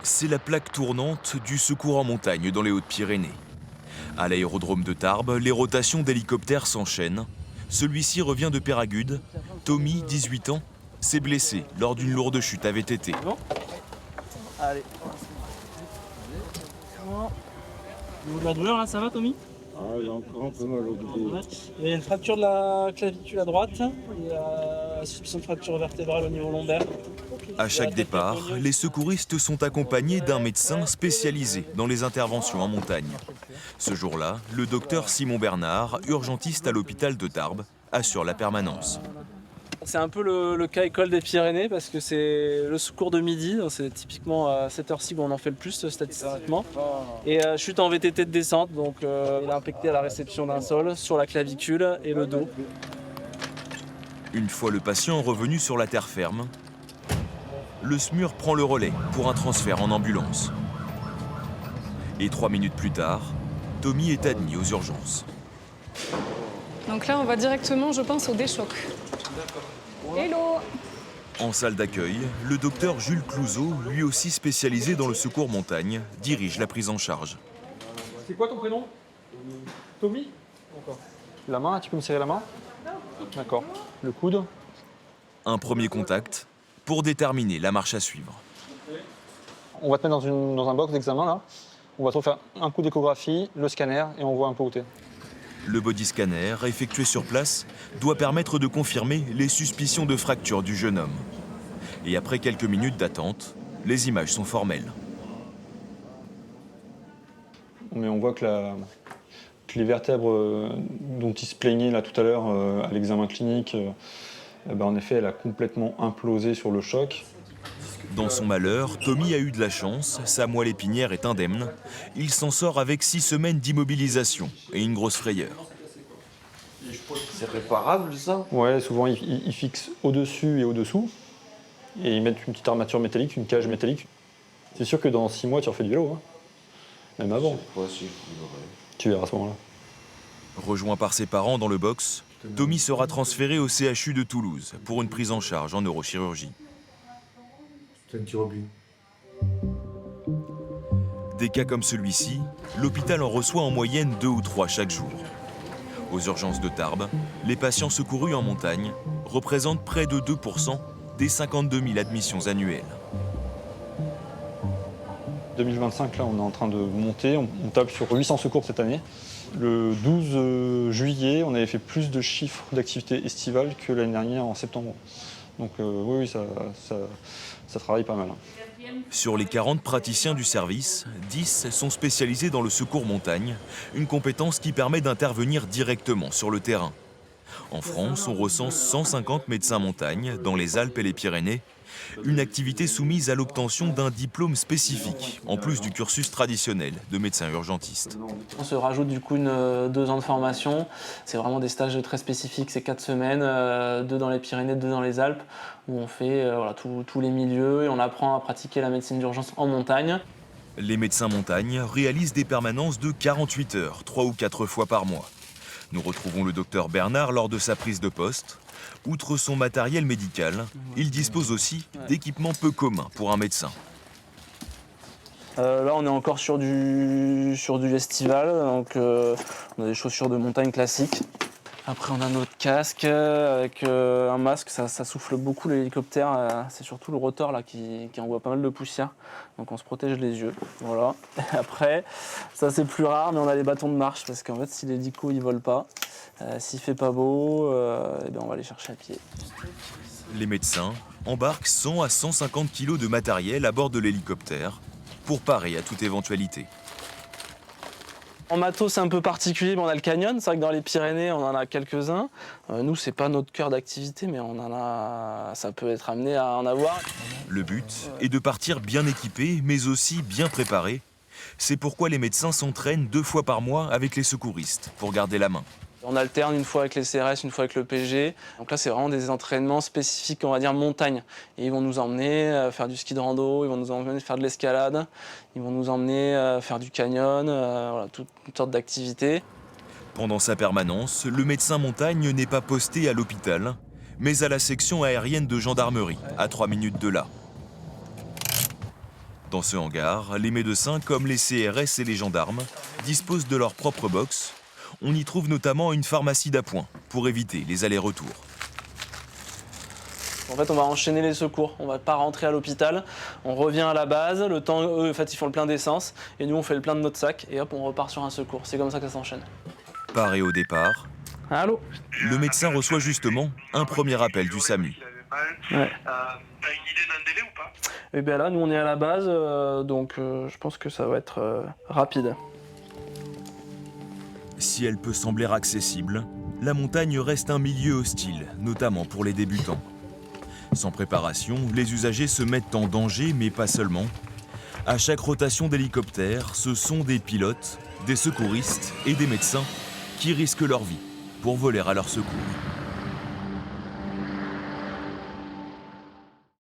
c'est la plaque tournante du secours en montagne dans les Hautes-Pyrénées. À l'aérodrome de Tarbes, les rotations d'hélicoptères s'enchaînent. Celui-ci revient de Péragude. Tommy, 18 ans, s'est blessé lors d'une lourde chute à VTT. Bon. Allez. Au niveau de la douleur, là, ça va, Tommy? Ah, j'ai encore un peu mal au dos. Ouais. Il y a une fracture de la clavicule à droite. Il y a suspicion de fracture vertébrale au niveau lombaire. À chaque départ, les secouristes sont accompagnés d'un médecin spécialisé dans les interventions en montagne. Ce jour-là, le docteur Simon Bernard, urgentiste à l'hôpital de Tarbes, assure la permanence. C'est un peu le cas école des Pyrénées parce que c'est le secours de midi, c'est typiquement à cette heure-ci où on en fait le plus statistiquement. Et chute en VTT de descente, donc il a impacté à la réception d'un sol, sur la clavicule et le dos. Une fois le patient revenu sur la terre ferme, le SMUR prend le relais pour un transfert en ambulance. Et 3 minutes plus tard, Tommy est admis aux urgences. Donc là, on va directement, je pense, au déchoc. Hello! En salle d'accueil, le docteur Jules Clouzot, lui aussi spécialisé dans le secours montagne, dirige la prise en charge. C'est quoi ton prénom? Tommy. D'accord. La main, tu peux me serrer la main? D'accord. Le coude? Un premier contact pour déterminer la marche à suivre. On va te mettre dans un box d'examen là. On va te refaire un coup d'échographie, le scanner et on voit un peu où t'es. Le body scanner, effectué sur place, doit permettre de confirmer les suspicions de fracture du jeune homme. Et après quelques minutes d'attente, les images sont formelles. Mais on voit que les vertèbres dont il se plaignait là tout à l'heure à l'examen clinique, en effet, elle a complètement implosé sur le choc. Dans son malheur, Tommy a eu de la chance, sa moelle épinière est indemne. Il s'en sort avec 6 semaines d'immobilisation et une grosse frayeur. C'est réparable, ça? Ouais, souvent ils fixent au-dessus et au-dessous. Et ils mettent une petite armature métallique, une cage métallique. C'est sûr que dans 6 mois, tu refais du vélo, hein. Même avant. Ouais, si, je voudrais. Tu verras à ce moment-là. Rejoint par ses parents dans le box, Tommy sera transféré au CHU de Toulouse pour une prise en charge en neurochirurgie. C'est un petit rebut. Des cas comme celui-ci, l'hôpital en reçoit en moyenne 2 ou 3 chaque jour. Aux urgences de Tarbes, les patients secourus en montagne représentent près de 2% des 52 000 admissions annuelles. 2025, là, on est en train de monter. On table sur 800 secours cette année. Le 12 juillet, on avait fait plus de chiffres d'activité estivale que l'année dernière en septembre. Donc oui, ça travaille pas mal. Sur les 40 praticiens du service, 10 sont spécialisés dans le secours montagne, une compétence qui permet d'intervenir directement sur le terrain. En France, on recense 150 médecins montagne dans les Alpes et les Pyrénées, une activité soumise à l'obtention d'un diplôme spécifique, en plus du cursus traditionnel de médecin urgentiste. On se rajoute du coup 2 ans de formation. C'est vraiment des stages très spécifiques, c'est 4 semaines, 2 dans les Pyrénées, 2 dans les Alpes, où on fait tous les milieux et on apprend à pratiquer la médecine d'urgence en montagne. Les médecins montagne réalisent des permanences de 48 heures, 3 ou 4 fois par mois. Nous retrouvons le docteur Bernard lors de sa prise de poste. Outre son matériel médical, il dispose aussi d'équipements peu communs pour un médecin. Là, on est encore sur du estival, donc on a des chaussures de montagne classiques. Après, on a notre casque avec un masque, ça souffle beaucoup l'hélicoptère. C'est surtout le rotor là qui envoie pas mal de poussière, donc on se protège les yeux. Voilà. Après, ça c'est plus rare, mais on a les bâtons de marche parce qu'en fait, si l'hélico il vole pas, s'il fait pas beau, on va les chercher à pied. Les médecins embarquent 100 à 150 kg de matériel à bord de l'hélicoptère pour parer à toute éventualité. En matos, c'est un peu particulier, mais on a le canyon. C'est vrai que dans les Pyrénées, on en a quelques-uns. Nous, c'est pas notre cœur d'activité, mais on en a. Ça peut être amené à en avoir. Le but est de partir bien équipé, mais aussi bien préparé. C'est pourquoi les médecins s'entraînent 2 fois par mois avec les secouristes pour garder la main. On alterne une fois avec les CRS, une fois avec le PG. Donc là, c'est vraiment des entraînements spécifiques, on va dire, montagne. Et ils vont nous emmener faire du ski de rando, ils vont nous emmener faire de l'escalade, ils vont nous emmener faire du canyon, toutes sortes d'activités. Pendant sa permanence, le médecin montagne n'est pas posté à l'hôpital, mais à la section aérienne de gendarmerie, à 3 minutes de là. Dans ce hangar, les médecins, comme les CRS et les gendarmes, disposent de leur propre box. On y trouve notamment une pharmacie d'appoint pour éviter les allers-retours. En fait, on va enchaîner les secours. On va pas rentrer à l'hôpital. On revient à la base. Le temps, eux, en fait, ils font le plein d'essence. Et nous, on fait le plein de notre sac. Et hop, on repart sur un secours. C'est comme ça que ça s'enchaîne. Paré au départ, Allô? le médecin reçoit justement un premier appel du SAMU. Ouais. T'as une idée d'un délai ou pas? Et bien là, nous, on est à la base. Donc, je pense que ça va être rapide. Si elle peut sembler accessible, la montagne reste un milieu hostile, notamment pour les débutants. Sans préparation, les usagers se mettent en danger, mais pas seulement. À chaque rotation d'hélicoptère, ce sont des pilotes, des secouristes et des médecins qui risquent leur vie pour voler à leur secours.